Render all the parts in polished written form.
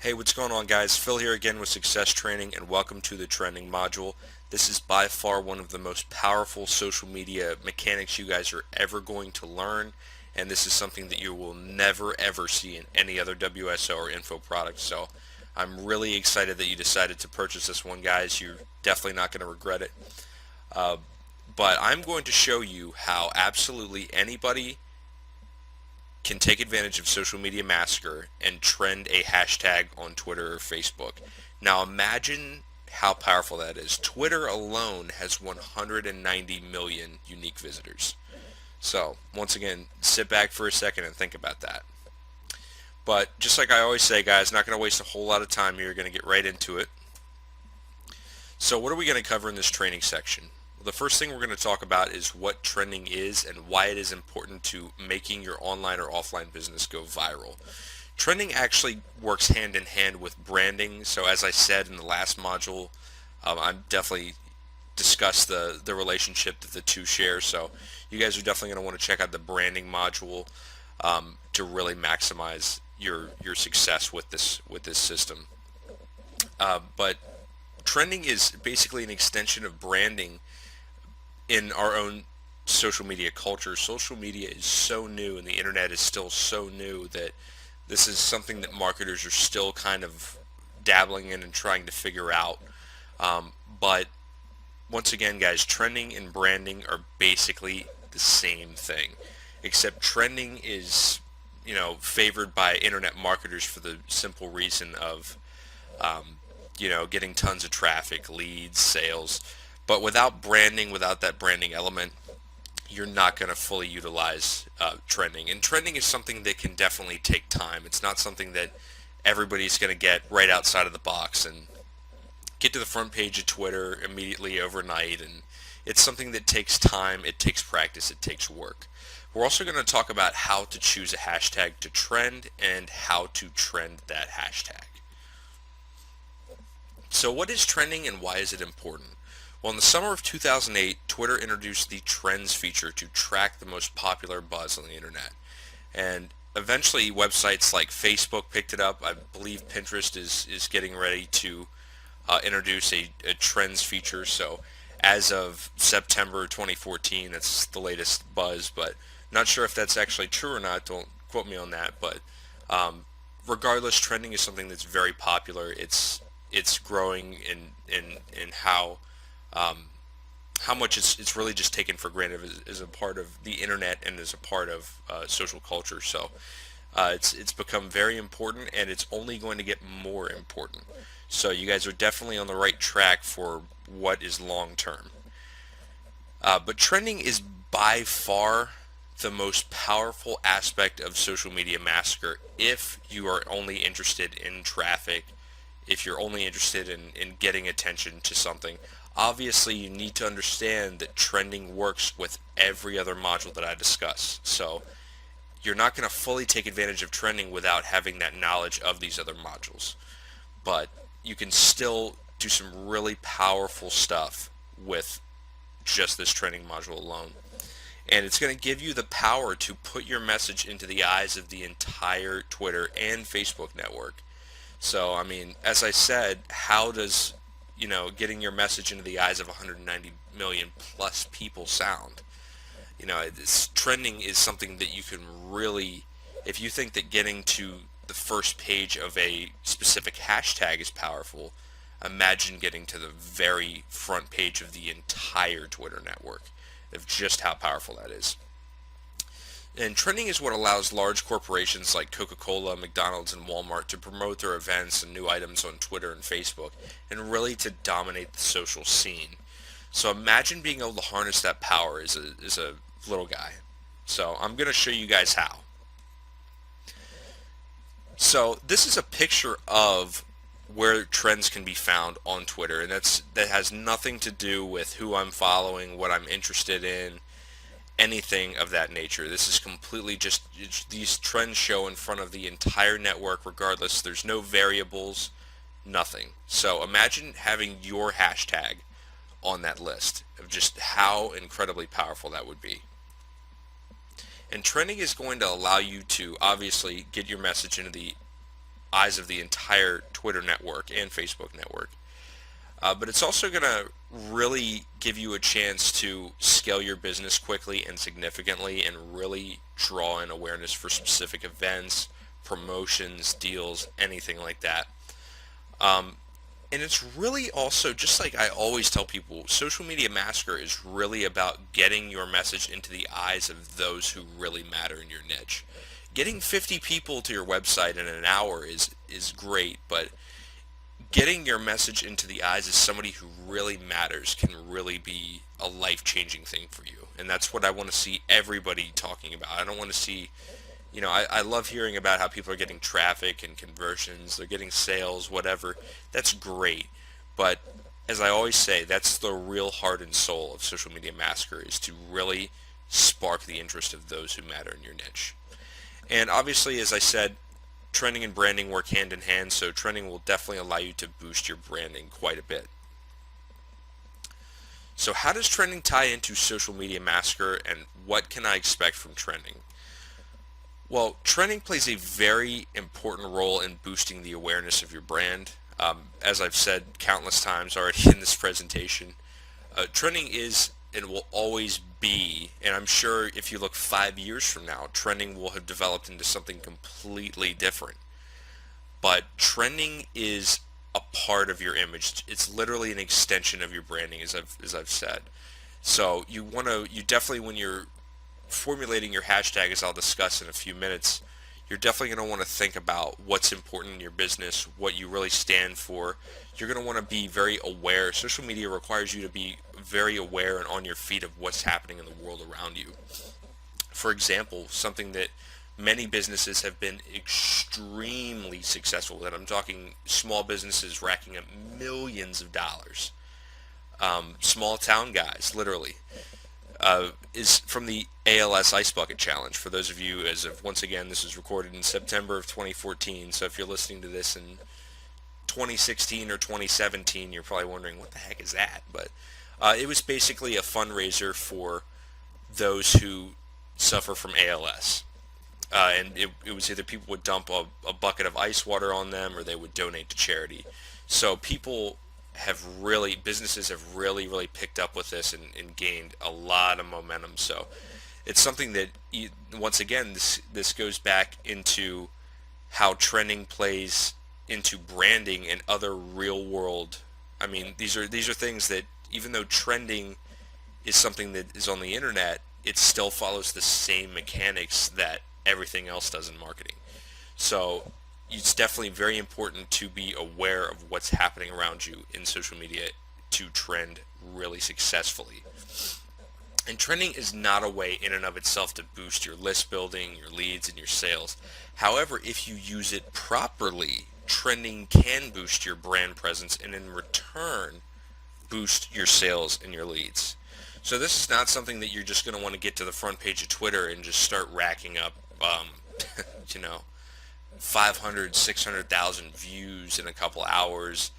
Hey, what's going on, guys? Phil here again with Success Training, and welcome to the trending module. This is by far one of the most powerful social media mechanics you guys are ever going to learn, and this is something that you will never ever see in any other WSO or info product. So I'm really excited that you decided to purchase this one, guys. You're definitely not going to regret it. Uh, but I'm going to show you how absolutely anybody can take advantage of Social Media Massacre and trend a hashtag on Twitter or Facebook. Now imagine how powerful that is. Twitter alone has 190 million unique visitors. So once again, sit back for a second and think about that. But just like I always say, guys, not going to waste a whole lot of time here. We're going to get right into it. So what are we going to cover in this training section? Well, the first thing we're going to talk about is what trending is and why it is important to making your online or offline business go viral. Trending actually works hand in hand with branding. So as I said in the last module, I'm definitely discussed the relationship that the two share. So you guys are definitely going to want to check out the branding module to really maximize your success with this system. But trending is basically an extension of branding in our own social media culture. Social media is so new and the internet is still so new that this is something that marketers are still kind of dabbling in and trying to figure out. But once again, guys, trending and branding are basically the same thing, except trending is, favored by internet marketers for the simple reason of getting tons of traffic, leads, sales. But without branding, without that branding element, you're not going to fully utilize trending. And trending is something that can definitely take time. It's not something that everybody's going to get right outside of the box and get to the front page of Twitter immediately overnight. And it's something that takes time, it takes practice, it takes work. We're also going to talk about how to choose a hashtag to trend and how to trend that hashtag. So what is trending and why is it important? Well, in the summer of 2008, Twitter introduced the Trends feature to track the most popular buzz on the internet. And eventually websites like Facebook picked it up. I believe Pinterest is getting ready to introduce a Trends feature. So as of September 2014, that's the latest buzz, but not sure if that's actually true or not. Don't quote me on that. But regardless, trending is something that's very popular. It's growing in how much it's really just taken for granted as a part of the internet and as a part of social culture. So it's become very important, and it's only going to get more important. So you guys are definitely on the right track for what is long term. But trending is by far the most powerful aspect of Social Media Massacre if you are only interested in traffic, if you're only interested in getting attention to something. Obviously, you need to understand that trending works with every other module that I discuss. So you're not going to fully take advantage of trending without having that knowledge of these other modules. But you can still do some really powerful stuff with just this trending module alone. And it's going to give you the power to put your message into the eyes of the entire Twitter and Facebook network. So, I mean, as I said, how does, getting your message into the eyes of 190 million plus people sound? This trending is something that you can really, if you think that getting to the first page of a specific hashtag is powerful, imagine getting to the very front page of the entire Twitter network, of just how powerful that is. And trending is what allows large corporations like Coca-Cola, McDonald's, and Walmart to promote their events and new items on Twitter and Facebook, and really to dominate the social scene. So imagine being able to harness that power as a little guy. So I'm going to show you guys how. So this is a picture of where trends can be found on Twitter, and that has nothing to do with who I'm following, what I'm interested in, anything of that nature. This is completely just these trends show in front of the entire network regardless. There's no variables, nothing. So imagine having your hashtag on that list of just how incredibly powerful that would be. And trending is going to allow you to obviously get your message into the eyes of the entire Twitter network and Facebook network. But it's also going to really give you a chance to scale your business quickly and significantly and really draw in awareness for specific events, promotions, deals, anything like that. And it's really also, just like I always tell people, Social Media Massacre is really about getting your message into the eyes of those who really matter in your niche. Getting 50 people to your website in an hour is great, but getting your message into the eyes of somebody who really matters can really be a life-changing thing for you. And that's what I want to see everybody talking about. I don't want to see, I love hearing about how people are getting traffic and conversions, they're getting sales, whatever. That's great. But as I always say, that's the real heart and soul of Social Media Massacre, is to really spark the interest of those who matter in your niche. And obviously, as I said, trending and branding work hand in hand, so trending will definitely allow you to boost your branding quite a bit. So how does trending tie into Social Media Massacre, and what can I expect from trending? Well, trending plays a very important role in boosting the awareness of your brand. As I've said countless times already in this presentation, trending is and will always be, and I'm sure if you look 5 years from now, trending will have developed into something completely different. But trending is a part of your image. It's literally an extension of your branding, as I've said. So you definitely, when you're formulating your hashtag, as I'll discuss in a few minutes, you're definitely going to want to think about what's important in your business, what you really stand for. You're going to want to be very aware. Social media requires you to be very aware and on your feet of what's happening in the world around you. For example, something that many businesses have been extremely successful with, I'm talking small businesses racking up millions of dollars, small town guys, literally, is from the ALS Ice Bucket Challenge. For those of you, once again, this was recorded in September of 2014, so if you're listening to this in 2016 or 2017, you're probably wondering, what the heck is that? But it was basically a fundraiser for those who suffer from ALS. And it was either people would dump a bucket of ice water on them, or they would donate to charity. So businesses have really picked up with this and gained a lot of momentum. So it's something that, once again, this goes back into how trending plays into branding and other real world. I mean, these are things that, even though trending is something that is on the internet, it still follows the same mechanics that everything else does in marketing. So it's definitely very important to be aware of what's happening around you in social media to trend really successfully. And trending is not a way in and of itself to boost your list building, your leads, and your sales. However, if you use it properly, trending can boost your brand presence and in return boost your sales and your leads. So this is not something that you're just going to want to get to the front page of Twitter and just start racking up 500, 600,000 views in a couple hours.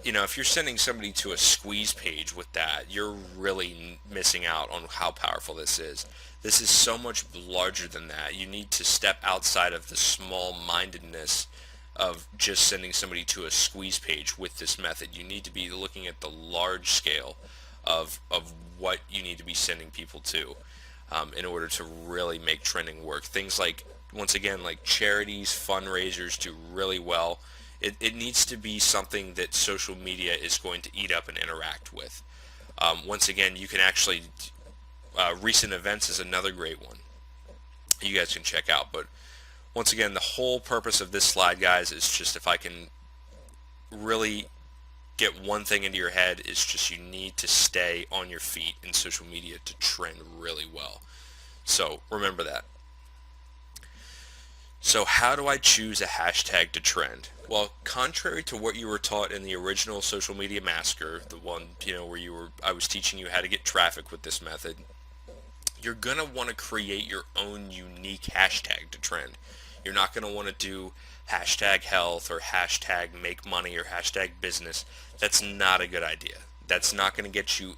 If you're sending somebody to a squeeze page with that, you're really missing out on how powerful this is. This is so much larger than that. You need to step outside of the small-mindedness of just sending somebody to a squeeze page with this method. You need to be looking at the large scale of what you need to be sending people to in order to really make trending work. Things like, once again, like charities, fundraisers do really well. It needs to be something that social media is going to eat up and interact with. Once again, you can actually, recent events is another great one you guys can check out. But once again, the whole purpose of this slide, guys, is just, if I can really get one thing into your head, is just you need to stay on your feet in social media to trend really well. So remember that. So how do I choose a hashtag to trend? Well, contrary to what you were taught in the original Social Media Massacre, the one where I was teaching you how to get traffic with this method, you're going to want to create your own unique hashtag to trend. You're not going to want to do hashtag health or hashtag make money or hashtag business. That's not a good idea. That's not going to get you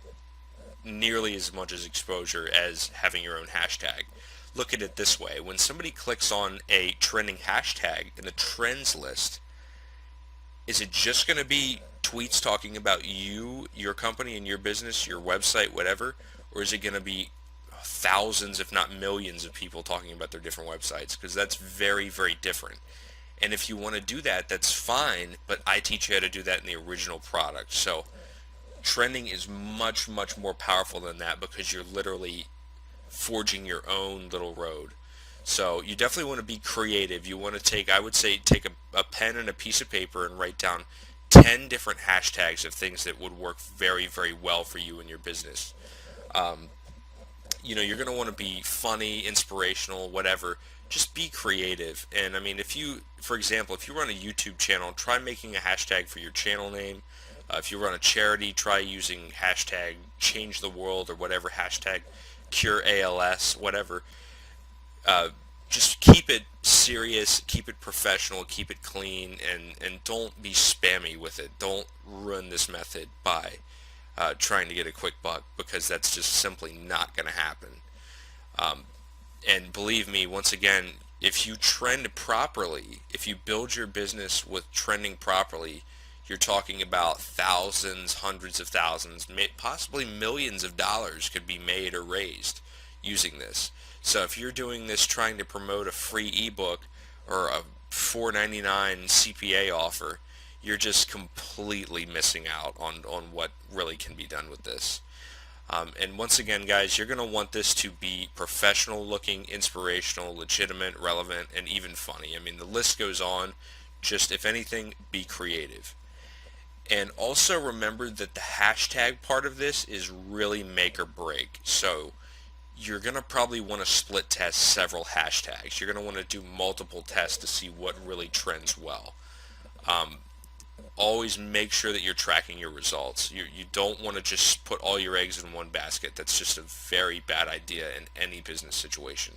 nearly as much as exposure as having your own hashtag. look at it this way. When somebody clicks on a trending hashtag in the trends list, is it just going to be tweets talking about you, your company, and your business, your website, whatever? Or is it going to be thousands, if not millions, of people talking about their different websites? Because that's very, very different. And if you want to do that, that's fine, but I teach you how to do that in the original product. So trending is much, much more powerful than that because you're literally forging your own little road. So you definitely want to be creative. You want to take, I would say, take a pen and a piece of paper and write down 10 different hashtags of things that would work very, very well for you and your business. You're going to want to be funny, inspirational, whatever. Just be creative. And I mean, if you, for example, if you run a YouTube channel, try making a hashtag for your channel name. If you run a charity, try using hashtag change the world or whatever, hashtag cure ALS, whatever. Just keep it serious, keep it professional, keep it clean, and don't be spammy with it. Don't ruin this method by trying to get a quick buck, because that's just simply not going to happen. And believe me, once again, if you trend properly, if you build your business with trending properly, you're talking about thousands, hundreds of thousands, possibly millions of dollars could be made or raised using this. So if you're doing this trying to promote a free ebook or a $4.99 CPA offer, you're just completely missing out on what really can be done with this. And once again, guys, you're going to want this to be professional looking, inspirational, legitimate, relevant, and even funny. I mean, the list goes on. Just, if anything, be creative. And also remember that the hashtag part of this is really make or break. So you're going to probably want to split test several hashtags. You're going to want to do multiple tests to see what really trends well. Always make sure that you're tracking your results. You don't want to just put all your eggs in one basket. That's just a very bad idea in any business situation.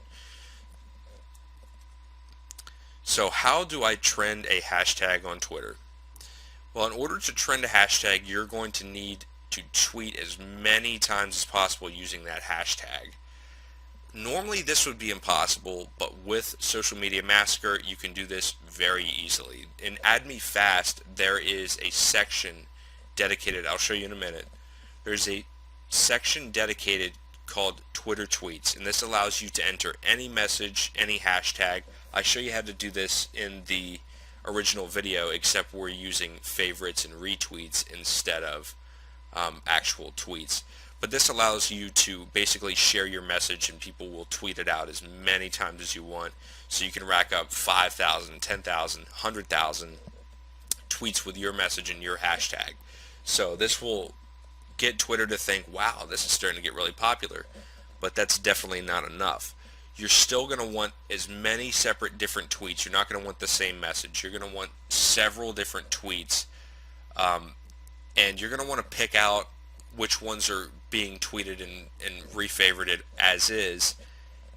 So how do I trend a hashtag on Twitter? Well, in order to trend a hashtag, you're going to need to tweet as many times as possible using that hashtag. Normally this would be impossible, but with Social Media Massacre, you can do this very easily. In Add Me Fast, there is a section dedicated, I'll show you in a minute. There's a section dedicated called Twitter Tweets, and this allows you to enter any message, any hashtag. I show you how to do this in the original video, except we're using favorites and retweets instead of actual tweets. But this allows you to basically share your message, and people will tweet it out as many times as you want. So you can rack up 5,000, 10,000, 100,000 tweets with your message and your hashtag. So this will get Twitter to think, wow, this is starting to get really popular. But that's definitely not enough. You're still going to want as many separate different tweets. You're not going to want the same message. You're going to want several different tweets. And you're going to want to pick out which ones are being tweeted and refavorited as is,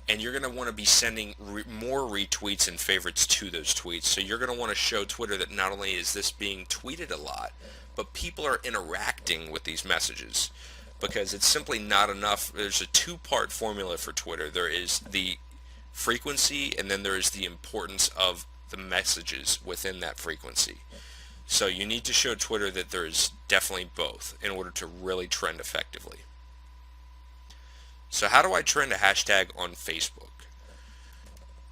and you're going to want to be sending more retweets and favorites to those tweets. So you're going to want to show Twitter that not only is this being tweeted a lot, but people are interacting with these messages, because it's simply not enough. There's a two-part formula for Twitter. There is the frequency, and then there is the importance of the messages within that frequency. So you need to show Twitter that there is definitely both in order to really trend effectively. So how do I trend a hashtag on Facebook?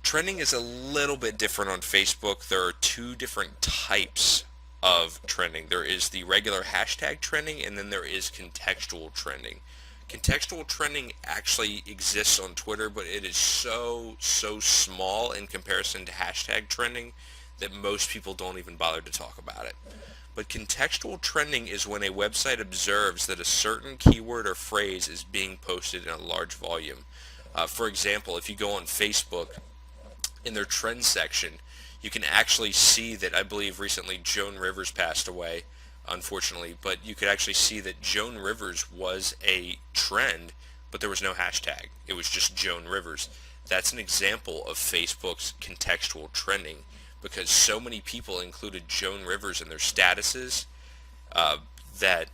Trending is a little bit different on Facebook. There are two different types of trending. There is the regular hashtag trending, and then there is contextual trending. Contextual trending actually exists on Twitter, but it is so small in comparison to hashtag trending that most people don't even bother to talk about it. But contextual trending is when a website observes that a certain keyword or phrase is being posted in a large volume. For example, if you go on Facebook, in their trends section, you can actually see that, I believe recently Joan Rivers passed away, unfortunately, but you could actually see that Joan Rivers was a trend, but there was no hashtag. It was just Joan Rivers. That's an example of Facebook's contextual trending, because so many people included Joan Rivers in their statuses that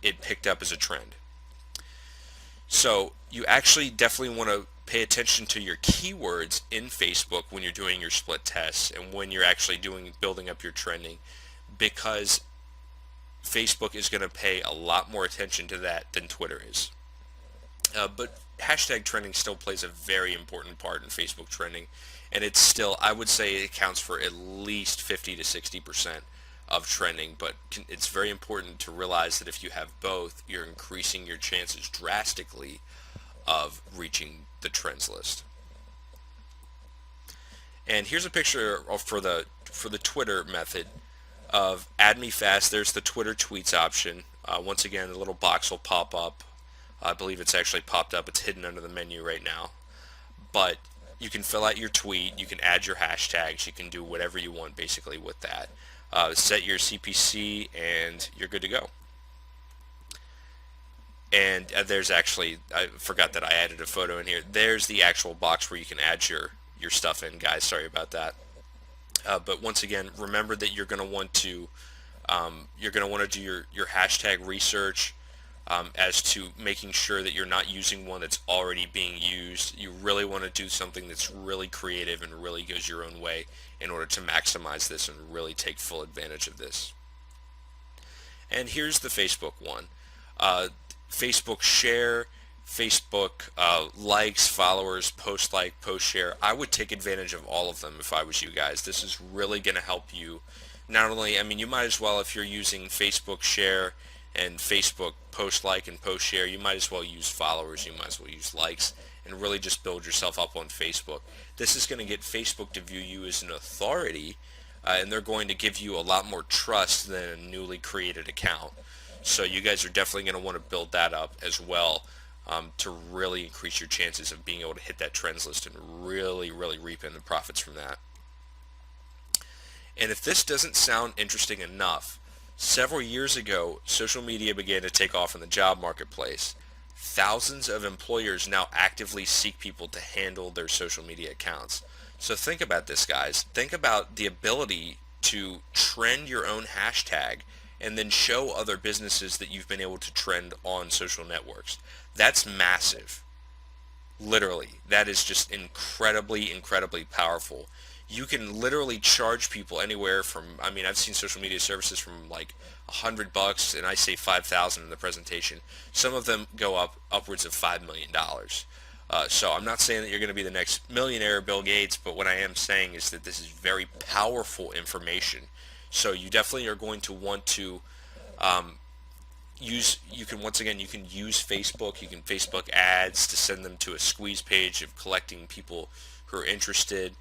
it picked up as a trend. So you actually definitely want to pay attention to your keywords in Facebook when you're doing your split tests and when you're actually building up your trending, because Facebook is going to pay a lot more attention to that than Twitter is. But hashtag trending still plays a very important part in Facebook trending, and it's still, I would say, it accounts for at least 50 to 60% of trending, but it's very important to realize that if you have both, you're increasing your chances drastically of reaching the trends list. And here's a picture for the Twitter method of add me fast. There's the Twitter tweets option. Once again, the little box will pop up. I believe it's actually popped up. It's hidden under the menu right now. But you can fill out your tweet. You can add your hashtags. You can do whatever you want basically with that. Set your CPC and you're good to go. And there's actually, I forgot that I added a photo in here. There's the actual box where you can add your stuff in, guys. Sorry about that. But once again, remember that you're going to want to do your hashtag research as to making sure that you're not using one that's already being used. You really want to do something that's really creative and really goes your own way in order to maximize this and really take full advantage of this. And here's the Facebook one. Facebook share, Facebook likes, followers, post like, post share. I would take advantage of all of them if I was you guys. This is really going to help you. Not only, I mean, you might as well, if you're using Facebook share and Facebook post like and post share, you might as well use followers, you might as well use likes, and really just build yourself up on Facebook. This is going to get Facebook to view you as an authority, and they're going to give you a lot more trust than a newly created account. So you guys are definitely going to want to build that up as well, to really increase your chances of being able to hit that trends list and really reap in the profits from that. And if this doesn't sound interesting enough, several years ago, social media began to take off in the job marketplace. Thousands of employers now actively seek people to handle their social media accounts. So think about this, guys. Think about the ability to trend your own hashtag and then show other businesses that you've been able to trend on social networks. That's massive. Literally, that is just incredibly powerful. You can literally charge people anywhere from, I mean, I've seen social media services from like $100, and I say 5,000 in the presentation. Some of them go up upwards of $5 million. So I'm not saying that you're going to be the next millionaire, Bill Gates, but what I am saying is that this is very powerful information. So you definitely are going to want to use Facebook. You can Facebook ads to send them to a squeeze page of collecting people who are interested.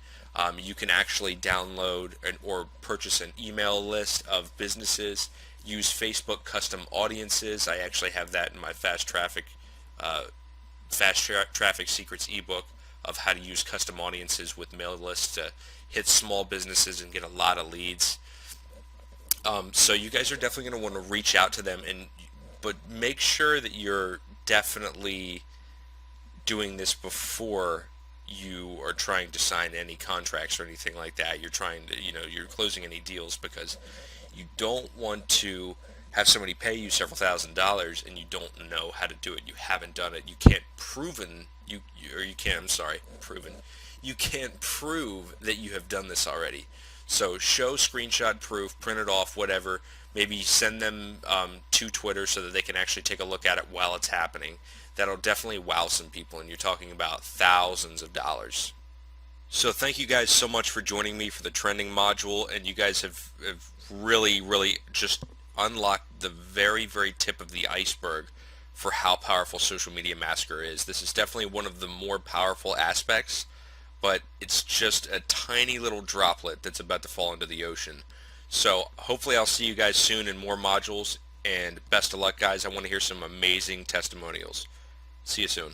You can actually download or purchase an email list of businesses. Use Facebook custom audiences. I actually have that in my Fast Traffic Secrets ebook of how to use custom audiences with mail lists to hit small businesses and get a lot of leads. So you guys are definitely going to want to reach out to them, but make sure that you're definitely doing this before you are trying to sign any contracts or anything like that. You're trying to, you're closing any deals, because you don't want to have somebody pay you several $1,000s and you don't know how to do it. You haven't done it. You can't prove that you have done this already. So show screenshot proof, print it off, whatever. Maybe send them to Twitter so that they can actually take a look at it while it's happening. That'll definitely wow some people, and you're talking about thousands of dollars. So thank you guys so much for joining me for the trending module, and you guys have really just unlocked the very tip of the iceberg for how powerful Social Media Massacre is. This is definitely one of the more powerful aspects, but it's just a tiny little droplet that's about to fall into the ocean. So hopefully I'll see you guys soon in more modules, and best of luck, guys. I want to hear some amazing testimonials. See you soon.